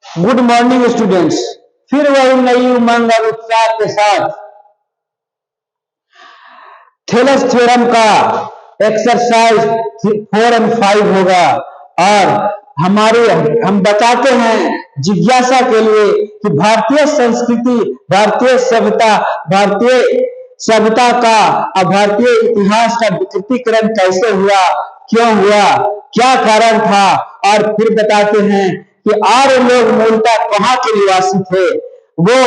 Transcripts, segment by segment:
Good morning students. फिर वही नई उमंग और उत्साह के साथ थेलेस थ्योरम का एक्सरसाइज 4 और 5 होगा और हम बताते हैं जिज्ञासा के लिए कि भारतीय संस्कृति, भारतीय सभ्यता का और भारतीय इतिहास का विकृतीकरण कैसे हुआ, क्यों हुआ, क्या कारण था। और फिर बताते हैं कि आर्य लोग मूलतः कहाँ के निवासी थे। वो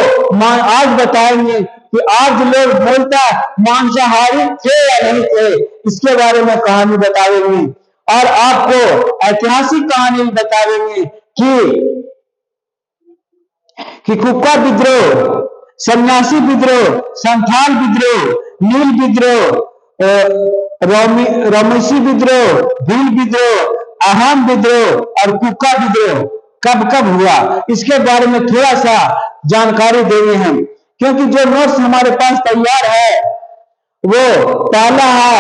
आज बताएंगे कि आर्य लोग मूलतः मांसाहारी थे या नहीं थे, इसके बारे में कहानी बताएंगे और आपको ऐतिहासिक कहानी बताएंगे कि कुका विद्रोह, सन्यासी विद्रोह, संथाल विद्रोह, नील विद्रोह, रोमेसी विद्रोह, भील विद्रोह, अहम विद्रोह और कुका विद्रोह कब कब हुआ, इसके बारे में थोड़ा सा जानकारी देंगे हम। क्योंकि जो नोट्स हमारे पास तैयार है वो पहला है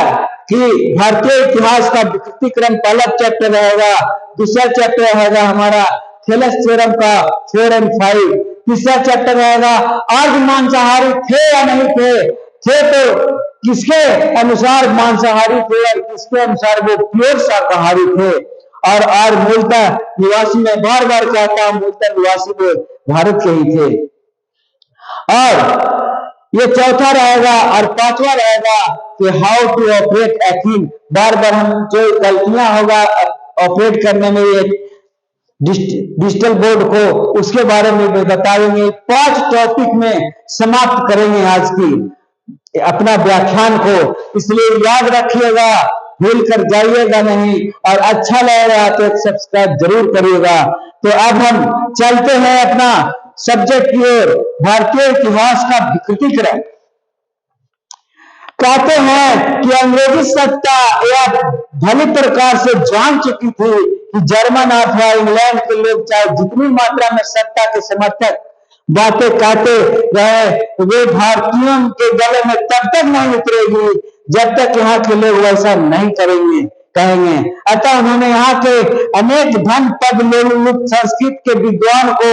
कि भारतीय इतिहास का विकृतीकरण, पहला चैप्टर रहेगा। दूसरा चैप्टर रहेगा हमारा थेलेस थ्योरम का 4 और 5। तीसरा चैप्टर रहेगा आर्य मांसाहारी थे या नहीं थे तो किसके अनुसार मांसाहारी थे और किसके अनुसार वो प्योर शाकाहारी थे। और मूलतः निवासी, में बार बार कहता हूं मूलतः निवासी वो भारत के ही थे। और ये चौथा रहेगा और पांचवा रहेगा कि हाउ टू ऑपरेट एथीन। बार बार हम जो गलतियां होगा ऑपरेट करने में ये डिजिटल बोर्ड को, उसके बारे में भी बताएंगे। 5 टॉपिक में समाप्त करेंगे आज की अपना व्याख्यान को, इसलिए याद रखिएगा, भूल कर जाइएगा नहीं। और अच्छा लगेगा तो एक सब्सक्राइब जरूर करिएगा। तो अब हम चलते हैं अपना सब्जेक्ट की ओर, भारतीय इतिहास का विकृतीकरण। कहते हैं कि अंग्रेजी सत्ता यह भली प्रकार से जान चुकी थी कि जर्मन अथवा इंग्लैंड के लोग चाहे जितनी मात्रा में सत्ता के समर्थक बातें कहते रहे, वे भारतीयों के गले में तब तक नहीं उतरेगी जब तक यहाँ के लोग वैसा नहीं कहेंगे। अतः उन्होंने यहाँ के अनेक धन पद लोलुप संस्कृत के विद्वान को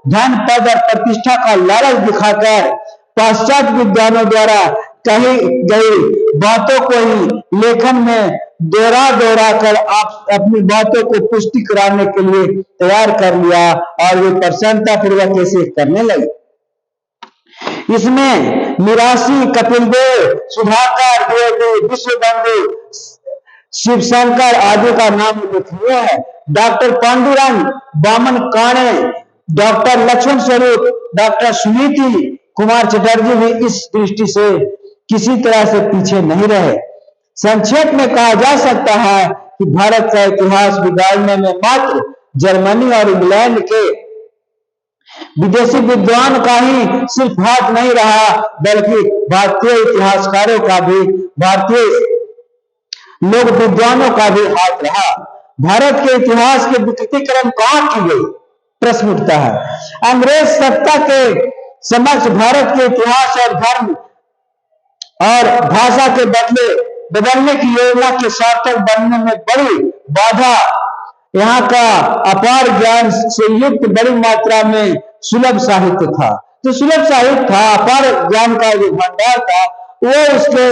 धन पद और प्रतिष्ठा का लालच दिखाकर पाश्चात्य विद्वानों द्वारा कही गई बातों को ही लेखन में दोहरा कर आप अपनी बातों को पुष्टि कराने के लिए तैयार कर लिया और वे प्रसन्नता पूर्वक ऐसे करने लगे। इसमें मिरासी, कपिलदेव, सुधाकर द्विवेदी, विश्वबंधु, शिवशंकर आदि का नाम उल्लेखनीय है। डॉक्टर पांडुरंग, वामन काणे, डॉक्टर लक्ष्मण स्वरूप, डॉक्टर सुनीति कुमार चटर्जी भी इस दृष्टि से किसी तरह से पीछे नहीं रहे। संक्षेप में कहा जा सकता है कि भारत का इतिहास बिगाड़ने में मात्र जर्मनी और इंग्लैंड के विदेशी विद्वान का ही सिर्फ हाथ नहीं रहा, बल्कि भारतीय इतिहासकारों का भी, भारतीय लोक विद्वानों का भी हाथ रहा। भारत के इतिहास के विकृतीकरण कहां की गई, प्रश्न उठता है। अंग्रेज सत्ता के समक्ष भारत के इतिहास और धर्म और भाषा के बदलने की योजना के सार्थक बनने में बड़ी बाधा यहाँ का अपार ज्ञान से युक्त बड़ी मात्रा में सुलभ साहित्य था। तो सुलभ साहित्य था, अपार ज्ञान का जो भंडार था, वो उसके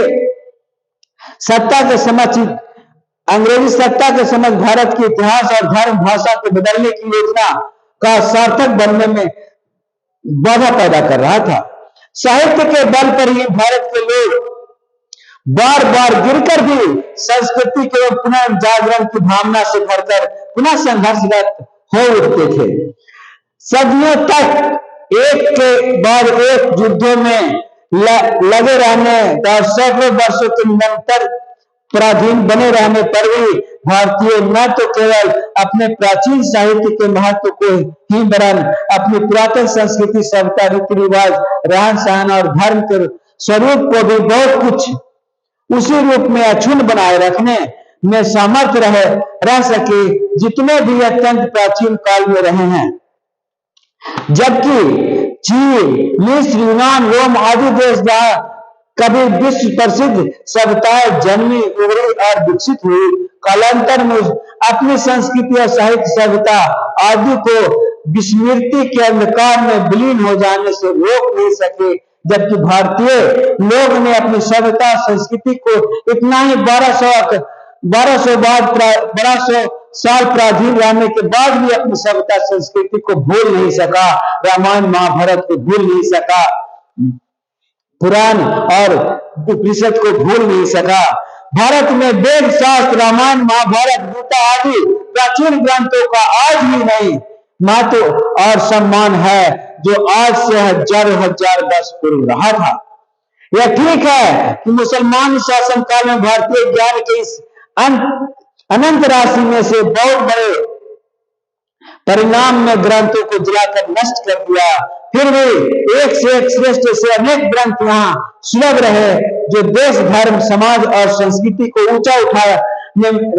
सत्ता के समक्ष, अंग्रेजी सत्ता के समक्ष भारत के इतिहास और धर्म भाषा को बदलने की योजना का सार्थक बनने में बाधा पैदा कर रहा था। साहित्य के बल पर ही भारत के लोग बार बार गिरकर भी संस्कृति के पुनः जागरण की भावना से भरकर पुनः संघर्षरत हो उठते थे। सदियों तक एक के बाद एक युद्धों में लगे रहने और सैकड़ों वर्षों के निरंतर पराधीन बने रहने पर भी भारतीय न तो केवल अपने प्राचीन साहित्य के महत्व को ही वरन अपनी पुरातन संस्कृति, सभ्यता, रीति रिवाज, रहन सहन और धर्म के स्वरूप को भी बहुत कुछ उसी रूप में अक्षुण्ण बनाए रखने में समर्थ रह सके जितने भी अत्यंत प्राचीन काल में रहे हैं। जबकि चीन, मिस्र, यूनान, रोम आदि देश कभी विश्व प्रसिद्ध सभ्यताएं जन्मी, उभरी और विकसित हुई, कालांतर में अपनी संस्कृति और साहित्य सभ्यता आदि को विस्मृति के अंधकार में विलीन हो जाने से रोक नहीं सके, जबकि भारतीय लोग ने अपनी सभ्यता संस्कृति को इतना ही 1200 साल प्राचीन रहने के बाद भी अपनी सभ्यता संस्कृति को भूल नहीं सका, रामायण महाभारत को भूल नहीं सका, पुराण और उपनिषद को भूल नहीं सका। भारत में वेद शास्त्र रामायण महाभारत गीता आदि प्राचीन ग्रंथों का आज भी नहीं महत्व और सम्मान है जो आज से हजारों वर्ष पूर्व रहा था। यह ठीक है कि मुसलमान शासन काल में भारतीय ज्ञान के इस अनंत राशि में से बहुत बड़े परिणाम में ग्रंथों को जलाकर नष्ट कर दिया, फिर भी एक से एक श्रेष्ठ से अनेक ग्रंथ यहाँ सुलभ रहे जो देश धर्म समाज और संस्कृति को ऊंचा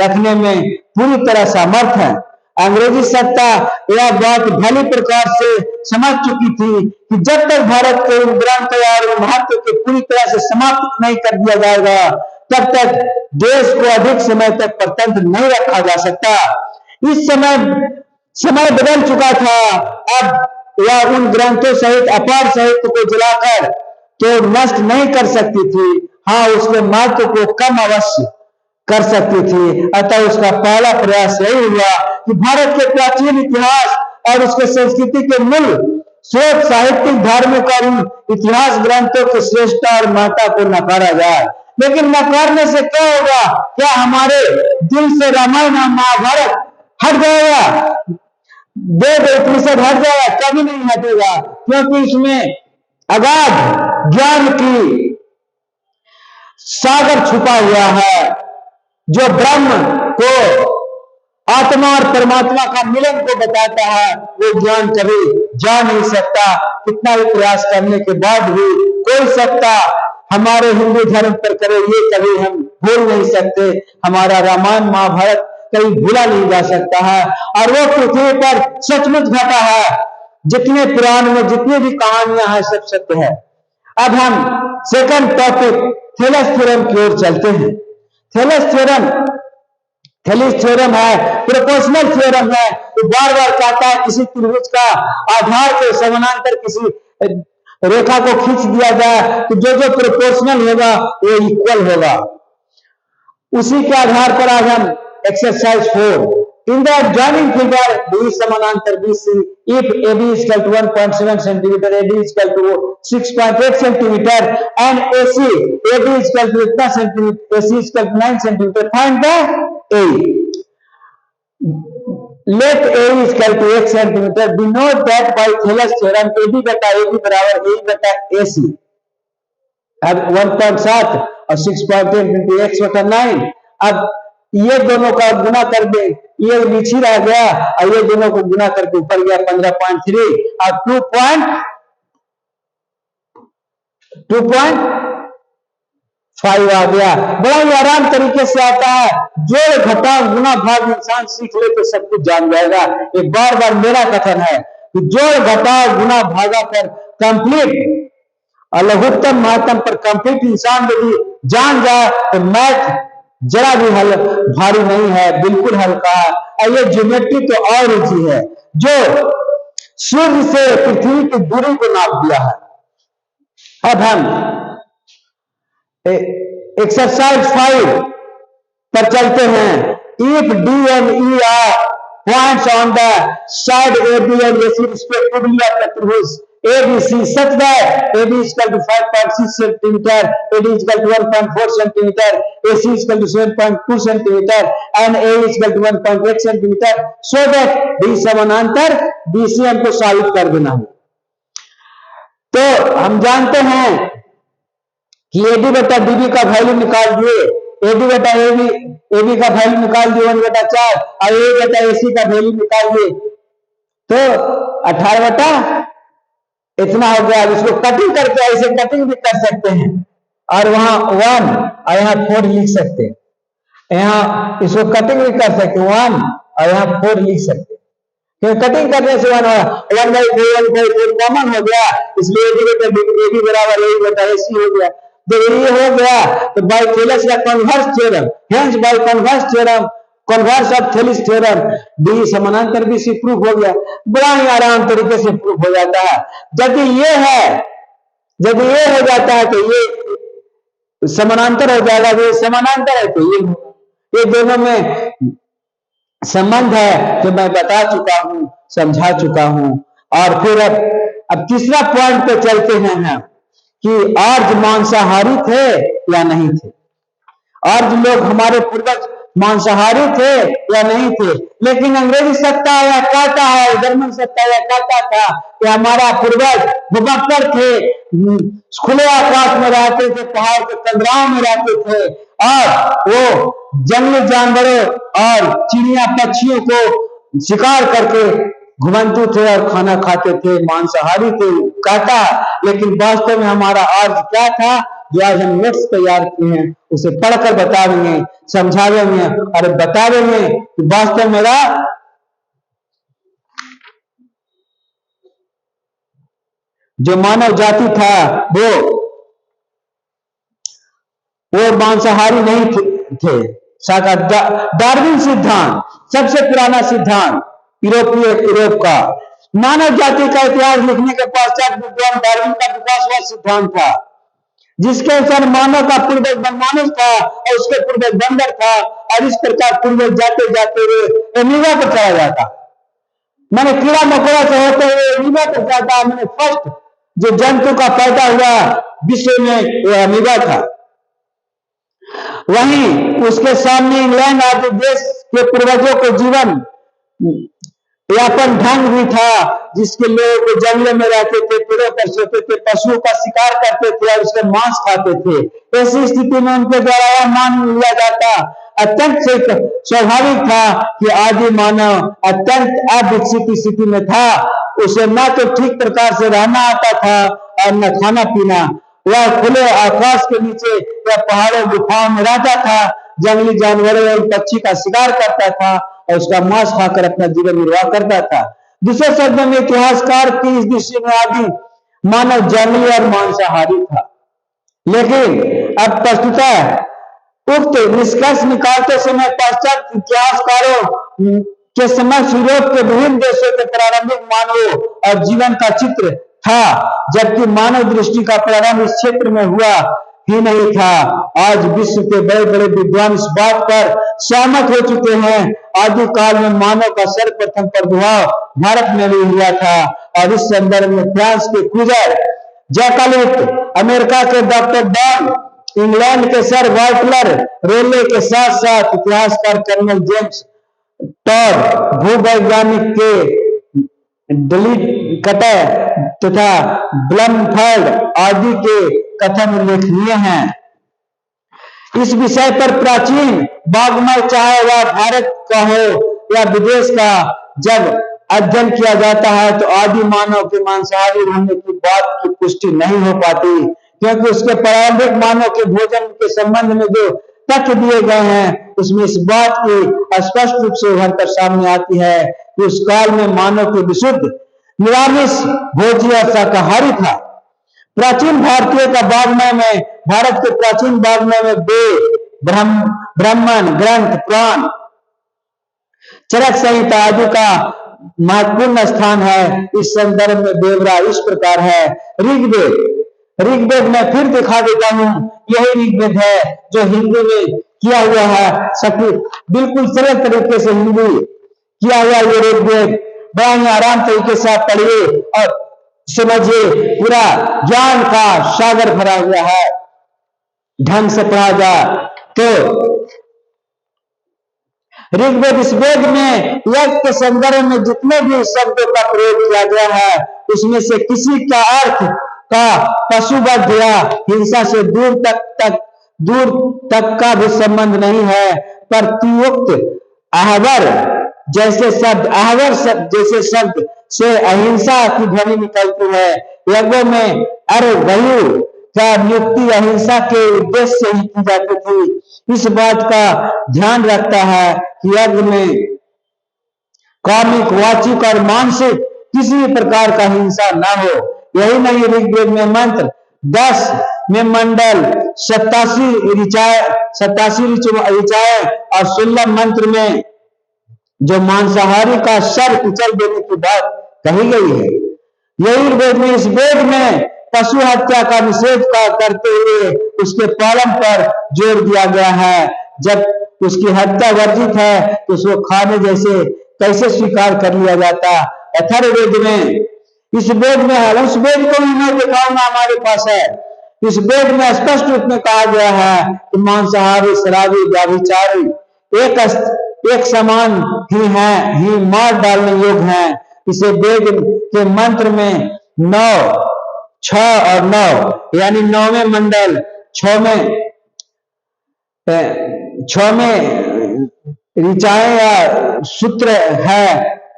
रखने में पूरी तरह समर्थ है। अंग्रेजी सत्ता यह बात भली प्रकार से समझ चुकी थी कि जब तक भारत के उन ग्रंथ और महत्व को पूरी तरह से समाप्त नहीं कर दिया जाएगा तब तक देश को अधिक समय तक परतंत्र नहीं रखा जा सकता। इस समय बदल चुका था। अब यह उन ग्रंथों सहित अपार साहित्य को जलाकर तो नष्ट नहीं कर सकती थी, हाँ उसके महत्व को कम अवश्य कर सकती थी। अतः उसका पहला प्रयास यही हुआ कि भारत के प्राचीन इतिहास और उसके संस्कृति के मूल स्रोत साहित्यिक धार्मिक और इतिहास ग्रंथों की श्रेष्ठता और महत्ता को नकारा जाए। लेकिन नकारने से क्या होगा? क्या हमारे दिल से रामायण और महाभारत हट जाएगा? वेद उपनिषद हट जाएगा? कभी नहीं हटेगा, क्योंकि इसमें अगाध ज्ञान की सागर छुपा हुआ है जो ब्रह्म को आत्मा और परमात्मा का मिलन को बताता है। वो ज्ञान कभी जा नहीं सकता, कितना भी प्रयास करने के बाद भी कोई सत्ता हमारे हिंदू धर्म पर करे ये कभी हम भूल नहीं सकते। हमारा रामायण महाभारत कभी भूला नहीं जा सकता है और वो पृथ्वी पर सचमुच घटा है। जितने पुराण में जितनी भी कहानियां हैं सब सत्य है। अब हम सेकंड टॉपिक थेलेस थ्योरम की ओर चलते हैं। थेलेस थ्योरम है प्रोपोर्शनल थ्योरम है। तो बार बार कहता है किसी त्रिभुज का आधार के समानांतर किसी रेखा को खींच दिया जाए तो जो जो प्रोपोर्शनल होगा वो इक्वल होगा। उसी के आधार पर आज हम exercise 4 in the joining figure B समानांतर BC if AB is equal to 1.7 cm, AD is equal to 6.8 cm and AC AB is equal to इतना cm, AC is equal to 9 cm, find the A. Let A is equal to 8 cm. Denote that by Thales theorem AB बटा AB बराबर A बटा AC। अब 1.7 और 6.8 into x बटा 9। अब ये दोनों का गुना कर दे, ये नीचे रह गया और ये दोनों को गुना करके ऊपर गया 15.3 और 2.5 आ गया। बड़ा ही आराम तरीके से आता है। जोड़ घटाव गुना भाग इंसान सीख ले तो सब कुछ जान जाएगा। ये बार बार मेरा कथन है कि जोड़ घटाव गुना भागा पर कंप्लीट और लघुत्तम महत्तम पर कंप्लीट इंसान यदि जान जाए तो मैथ जरा भी हल भारी नहीं है, बिल्कुल हल्का है। और ये ज्योमेट्री तो और ईजी है जो सूर्य से पृथ्वी की दूरी को नाप दिया है। अब हम एक्सरसाइज 5 पर चलते हैं। If D and E are points on the side AB and AC respectively of the त्रिभुज ABC such that AB is equal to 5.6 cm, AD is equal to 1.4 cm, AC is equal to 7.2 cm and A is equal to 1.8 cm, so that D समानांतर BC हमको साबित कर देना है। तो हम जानते हैं कि AD बटा DB का वैल्यू निकाल दिए, AD बटा AB का वैल्यू निकाल दिए 1/4 और A बटा AC का वैल्यू निकाल दिए तो 18 बटा इतना हो गया। इसको कटिंग करके ऐसे कटिंग भी कर सकते हैं और वहां 1 और यहाँ 4 लिख सकते हैं। यहाँ इसको कटिंग भी कर सकते हैं 1 और यहाँ 4 लिख सकते हैं, क्योंकि कटिंग करने से 1/4 कॉमन हो गया, इसलिए AB बराबर A बटा AC हो गया। जब ये हो गया तो बाय थेलेस का converse theorem, hence by converse theorem converse of थेलिस theorem, D समानांतर भी प्रूफ हो गया, बड़ा ही आराम तरीके से प्रूफ हो जाता है। यदि ये है, यदि ये हो जाता है तो ये समानांतर हो जाएगा, ये समानांतर है तो ये दोनों में संबंध है जो मैं बता चुका हूं, समझा चुका हूं। और फिर अब तीसरा पॉइंट पे चलते हैं हम कि आर्य मांसाहारी थे या नहीं थे। आर्य लोग हमारे पूर्वज मांसाहारी थे या नहीं थे, लेकिन अंग्रेजी सत्ता या कहता है, जर्मन सत्ता या कहता था कि हमारा पूर्वज भूमक्कर थे, खुले आकाश में रहते थे, पहाड़ के कंदराओं में रहते थे और वो जंगली जानवरों और चिड़िया पक्षियों को शिकार करके घुमंतु थे और खाना खाते थे, मांसाहारी थे कहता। लेकिन वास्तव में हमारा अर्थ क्या था, जो आज हम नोट्स तैयार किए हैं उसे पढ़कर बतावेंगे, समझावेंगे और बतावेंगे कि वास्तव मेरा जो मानव जाति था वो मांसाहारी नहीं थे। डार्विन सिद्धांत सबसे पुराना सिद्धांत यूरोप का, मानव जाति का इतिहास लिखने के पश्चात विद्वान डार्विन का विकासवाद सिद्धांत था, जिसके अनुसार मानव का पूर्वज मनमानुष था और उसके पूर्वज बंदर था और इस प्रकार पूर्वज जाते जाते हुए अमीबा पर चला जाता। मैंने कीड़ा मकोड़ा से होते हुए अमीबा पर जाता। मैंने फर्स्ट जो जंतु का पैदा हुआ विश्व में वो अमीबा था। वहीं उसके सामने इंग्लैंड आदि देश के पूर्वजों को जीवन यापन ढंग भी था, जिसके लोग जंगलों में रहते थे, पेड़ों पर सोते थे, पशुओं का शिकार करते थे और उसके मांस खाते थे। ऐसी स्थिति में उनके द्वारा यह मान लिया जाता अत्यंत स्वाभाविक था कि आदि मानव अत्यंत अविकसित स्थिति में था। उसे न तो ठीक प्रकार से रहना आता था और न खाना पीना। वह खुले आकाश के नीचे या पहाड़ों गुफाओं में रहता था, जंगली जानवरों और पक्षी का शिकार करता था और उसका मांस खाकर अपना जीवन निर्वाह करता था। दूसरे शब्दों में इतिहासकार की इस दृष्टि में आदि मानव जंगली और मांसाहारी था। लेकिन अब प्रस्तुतः उक्त निष्कर्ष निकालते समय पश्चात इतिहासकारों के समक्ष यूरोप के विभिन्न देशों के प्रारंभिक मानवों और जीवन का चित्र था, जबकि मानव दृष्टि का प्रारंभ इस क्षेत्र में हुआ ही नहीं था। आज विश्व के बड़े बड़े विद्वान इस बात पर सहमत हो चुके हैं आदि काल में मानव का सर्वप्रथम प्रादुर्भाव भारत में भी हुआ था। और इस संदर्भ में फ्रांस के क्रूजर जैकलिट, अमेरिका के डॉक्टर डॉन, इंग्लैंड के सर वाल्टर रेले के साथ साथ इतिहासकार कर्नल जेम्स टॉड, भूवैज्ञानिक के कटर तथा ब्लमफर्ड आदि के कथन उल्लेखनीय हैं। इस विषय पर प्राचीन वाङ्मय, चाहे वह भारत का हो या विदेश का, जब अध्ययन किया जाता है तो आदि मानव के मांसाहारी होने की बात की पुष्टि नहीं हो पाती, क्योंकि उसके प्रारंभिक मानव के भोजन के संबंध में जो तथ्य दिए गए हैं उसमें इस बात की स्पष्ट रूप से उभरकर सामने आती है कि उस काल में मानव के विशुद्ध निरामिष भोजी और शाकाहारी था। प्राचीन भारतीय का वाङ्मय में, भारत के प्राचीन वाङ्मय में वेद, ब्राह्मण ग्रंथ, पुराण, चरक संहिता आदि का महत्वपूर्ण स्थान है। इस संदर्भ में ब्यौरा इस प्रकार है। ऋग्वेद में फिर दिखा देता हूं, यही ऋग्वेद है जो हिंदी में किया हुआ है, बिल्कुल सरल तरीके से हिंदी किया हुआ ये ऋग्वेद बड़ा ही आराम तरीके से आप पढ़िए और समझिए, पूरा ज्ञान का सागर भरा हुआ है, ढंग से पढ़ा जाए तो। ऋग्वेद, इस वेद में यज्ञ के संदर्भ में जितने भी शब्दों का प्रयोग किया गया है उसमें से किसी का अर्थ का पशुवध या हिंसा से दूर तक का भी संबंध नहीं है। प्रत्युक्त आहवर जैसे शब्द से अहिंसा की ध्वनि निकलती है। यज्ञों में अरवयु का नियुक्ति अहिंसा के उद्देश्य से ही की जाती थी। इस बात का ध्यान रखता है कि यज्ञ में कामिक, वाचिक और मानसिक किसी भी प्रकार का हिंसा न हो। यही नहीं, ऋग्वेद में मंत्र 10 में मंडल 87 ऋचाएं और 16 मंत्र में जो मांसाहारी का सर कुचल देने की बात कही गई है। यजुर्वेद में, इस वेद में पशु हत्या का निषेध करते हुए उसके पालन पर जोर दिया गया है। जब उसकी हत्या वर्जित है तो उसको खाने जैसे कैसे स्वीकार कर लिया जाता। अथर्ववेद में, इस वेद में है, उस वेद को भी मैं दिखाऊंगा, हमारे पास है। इस वेद में स्पष्ट रूप में कहा गया है कि मांसाहारी, शराबी, व्यभिचारी एक समान ही हैं, ही मार डालने योग्य हैं। इसे वेद के मंत्र में 9, 6 और 9 यानी 9वें मंडल 6 में ऋचाएं या सूत्र है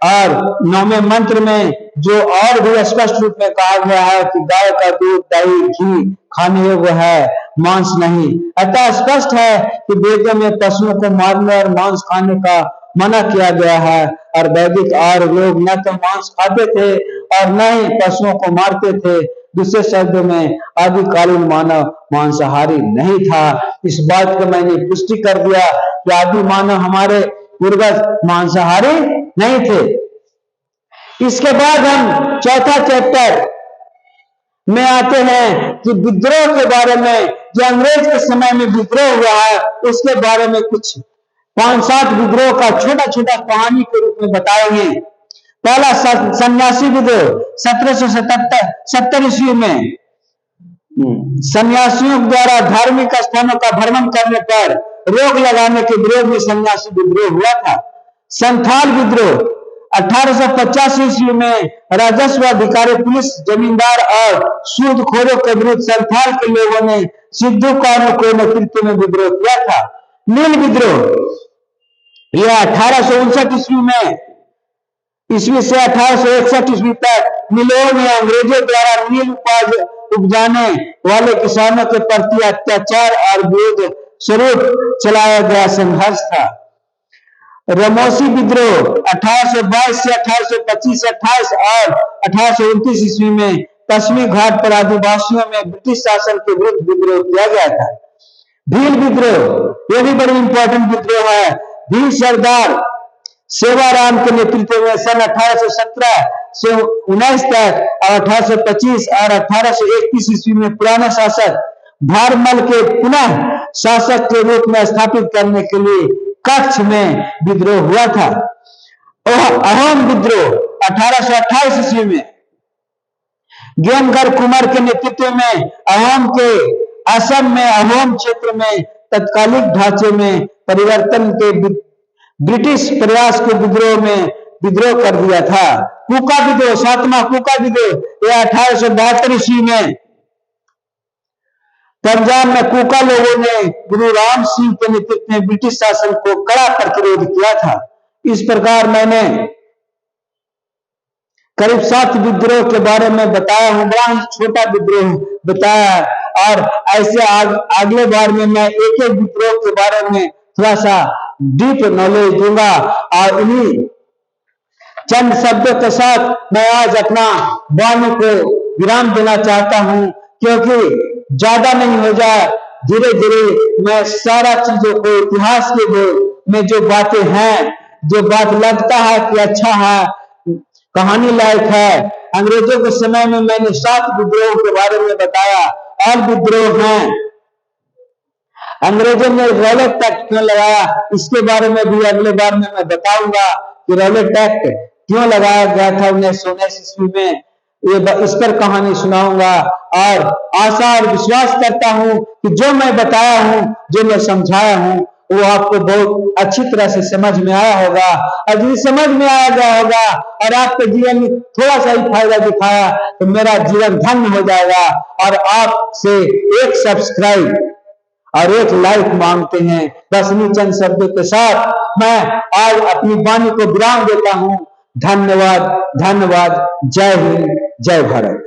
और 9वें मंत्र में जो और भी स्पष्ट रूप में कहा गया है कि गाय का दूध, दही, घी खाने योग्य है, मांस नहीं। अतः स्पष्ट है कि वेदों में पशुओं को मारने और मांस खाने का मना किया गया है। और वैदिक आर्य लोग न तो मांस खाते थे और न ही पशुओं को मारते थे। दूसरे शब्दों में आदिकालीन मानव मांसाहारी नहीं था। इस बात को मैंने पुष्टि कर दिया कि आदि मानव, हमारे पूर्वज मांसाहारी नहीं थे। इसके बाद हम चौथा चैप्टर में आते हैं कि विद्रोह के बारे में, जो अंग्रेज के समय में विद्रोह हुआ है उसके बारे में कुछ 5-7 विद्रोह का छोटा छोटा कहानी के रूप में बताएंगे। पहला सन्यासी विद्रोह 1770 ईस्वी में सन्यासियों द्वारा धार्मिक स्थानों का भ्रमण करने पर रोक लगाने के विरोध में सन्यासी विद्रोह हुआ था। संथाल विद्रोह 1885 ईस्वी में राजस्व अधिकारी, पुलिस, जमींदार और सूदखोरों के विरुद्ध संथाल के लोगों ने सिद्धू कानू के नेतृत्व में विद्रोह किया था। नील विद्रोह यह 1859 ईस्वी से 1861 ईस्वी तक नीलों में अंग्रेजों द्वारा नील उपजाने वाले किसानों के प्रति अत्याचार और विरोध स्वरूप चलाया गया संघर्ष था। रमोसी विद्रोह 1822 से 1825, 28 और 1829 ईस्वी में पश्चिमी घाट पर आदिवासियों में ब्रिटिश शासन के विरुद्ध विद्रोह किया गया था। भील विद्रोह, यह भी बड़ी इंपॉर्टेंट विद्रोह है। भील सरदार सेवाराम के नेतृत्व में सन 1817 से 19 तक और 1825 और 1831 ईस्वी में पुराने शासक भारमल के पुनः शासक के रूप में स्थापित करने के लिए कच्छ में विद्रोह हुआ था। अहोम विद्रोह 1828 ईस्वी में ज्ञानगढ़ कुमार के नेतृत्व में अहोम के असम में अहोम क्षेत्र में तत्कालिक ढांचे में परिवर्तन के ब्रिटिश प्रयास के विद्रोह में विद्रोह कर दिया था। कूका विद्रोह, 7वां कूका विद्रोह, यह 1872 ईस्वी में पंजाब में कूका लोगों ने गुरु राम सिंह के नेतृत्व में ब्रिटिश शासन को कड़ा प्रतिरोध किया था। इस प्रकार मैंने करीब 7 विद्रोह के बारे में बताया हूं, बड़ा ही छोटा विद्रोह बताया। और ऐसे अगले बार में मैं एक एक विद्रोह के बारे में थोड़ा सा डीप नॉलेज दूंगा। और इन्हीं चंद शब्दों के साथ मैं आज अपना वाणी को विराम देना चाहता हूं, क्योंकि ज्यादा नहीं हो जाए। धीरे धीरे मैं सारा चीजों को, इतिहास के में जो बातें हैं, जो बात लगता है कि अच्छा है, कहानी लायक है। अंग्रेजों के समय में मैंने 7 विद्रोह के बारे में बताया। और विद्रोह हैं, अंग्रेजों ने रॉलेट एक्ट क्यों लगाया, इसके बारे में भी अगले बार में मैं बताऊंगा कि रॉलेट एक्ट क्यों लगाया गया था 1919 ईस्वी में। ये इस पर कहानी सुनाऊंगा। और आशा और विश्वास करता हूं कि जो मैं बताया हूं, जो मैं समझाया हूं, वो आपको बहुत अच्छी तरह से समझ में आया होगा। और यदि समझ में आया गया होगा और आपके जीवन में थोड़ा सा ही फायदा दिखाया तो मेरा जीवन धन्य हो जाएगा। और आपसे एक सब्सक्राइब और एक लाइक मांगते हैं। बस इन्हीं चंद शब्दों के साथ मैं आज अपनी वाणी को विराम देता हूं। धन्यवाद, धन्यवाद। जय हिंद, जय भारत।